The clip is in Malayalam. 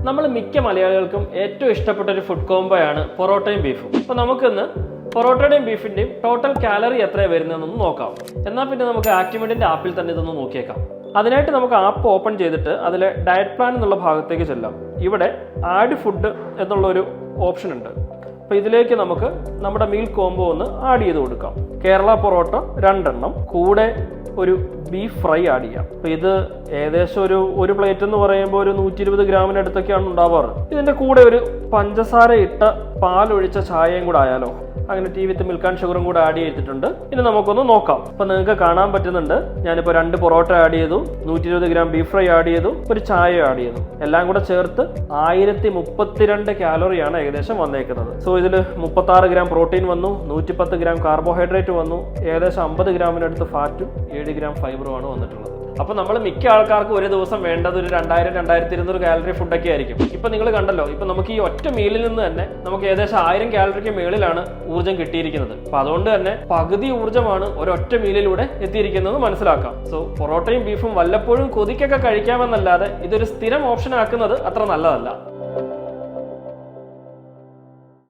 നമ്മൾ മിക്ക മലയാളികൾക്കും ഏറ്റവും ഇഷ്ടപ്പെട്ട ഒരു ഫുഡ് കോംബോയാണ് പൊറോട്ടയും ബീഫും. അപ്പോൾ നമുക്കിന്ന് പൊറോട്ടയുടെയും ബീഫിൻ്റെയും ടോട്ടൽ കാലറി എത്രയാണ് വരുന്നതെന്നൊന്ന് നോക്കാം. എന്നാൽ പിന്നെ നമുക്ക് ആക്ടിവിറ്റിൻ്റെ ആപ്പിൽ തന്നെ ഇതൊന്ന് നോക്കിയേക്കാം. അതിനായിട്ട് നമുക്ക് ആപ്പ് ഓപ്പൺ ചെയ്തിട്ട് അതിൽ ഡയറ്റ് പ്ലാൻ എന്നുള്ള ഭാഗത്തേക്ക് ചെല്ലാം. ഇവിടെ ആഡ് ഫുഡ് എന്നുള്ളൊരു ഓപ്ഷൻ ഉണ്ട്. അപ്പോൾ ഇതിലേക്ക് നമുക്ക് നമ്മുടെ മീൽ കോംബോ ഒന്ന് ആഡ് ചെയ്ത് കൊടുക്കാം. കേരള പൊറോട്ട 2 എണ്ണം, കൂടെ ഒരു ബീഫ് ഫ്രൈ ആഡ് ചെയ്യാം. അപ്പോൾ ഇത് ഏകദേശം ഒരു പ്ലേറ്റ് എന്ന് പറയുമ്പോൾ ഒരു 120 ഗ്രാമിനടുത്തൊക്കെയാണ് ഉണ്ടാവാറ്. ഇതിൻ്റെ കൂടെ ഒരു പഞ്ചസാര ഇട്ട പാലൊഴിച്ച ചായയും കൂടെ ആയാലോ? അങ്ങനെ ടീ വിത്ത് മിൽക്ക് ആൻഡ് ഷുഗറും കൂടെ ആഡ് ചെയ്തിട്ടുണ്ട്. ഇനി നമുക്കൊന്ന് നോക്കാം. അപ്പോൾ നിങ്ങൾക്ക് കാണാൻ പറ്റുന്നുണ്ട്, ഞാനിപ്പോൾ 2 പൊറോട്ട ആഡ് ചെയ്തു, 120 ഗ്രാം ബീഫ് ഫ്രൈ ആഡ് ചെയ്തു, ഒരു ചായ ആഡ് ചെയ്തു. എല്ലാം കൂടെ ചേർത്ത് 1032 കാലറിയാണ് ഏകദേശം വന്നേക്കുന്നത്. സോ ഇതിൽ 36 ഗ്രാം പ്രോട്ടീൻ വന്നു, 110 ഗ്രാം കാർബോഹൈഡ്രേറ്റ് വന്നു, ഏകദേശം 50 ഗ്രാമിനടുത്ത് ഫാറ്റും 7 ഗ്രാം ഫൈബറുമാണ് വന്നിട്ടുള്ളത്. അപ്പോൾ നമ്മൾ മിക്ക ആൾക്കാർക്ക് ഒരു ദിവസം വേണ്ടത് ഒരു 2000-2200 കാലറി ഫുഡൊക്കെ ആയിരിക്കും. ഇപ്പം നിങ്ങൾ കണ്ടല്ലോ, ഇപ്പം നമുക്ക് ഈ ഒറ്റ മീലിൽ നിന്ന് തന്നെ നമുക്ക് ഏകദേശം 1000 കാലറിക്ക് മേളിലാണ് ഊർജ്ജം കിട്ടിയിരിക്കുന്നത്. അപ്പം അതുകൊണ്ട് തന്നെ പകുതി ഊർജ്ജമാണ് ഒരൊറ്റ മീലിലൂടെ എത്തിയിരിക്കുന്നത് മനസ്സിലാക്കാം. സോ പൊറോട്ടയും ബീഫും വല്ലപ്പോഴും കൊതിക്കൊക്കെ കഴിക്കാമെന്നല്ലാതെ ഇതൊരു സ്ഥിരം ഓപ്ഷൻ ആക്കുന്നത് അത്ര നല്ലതല്ല.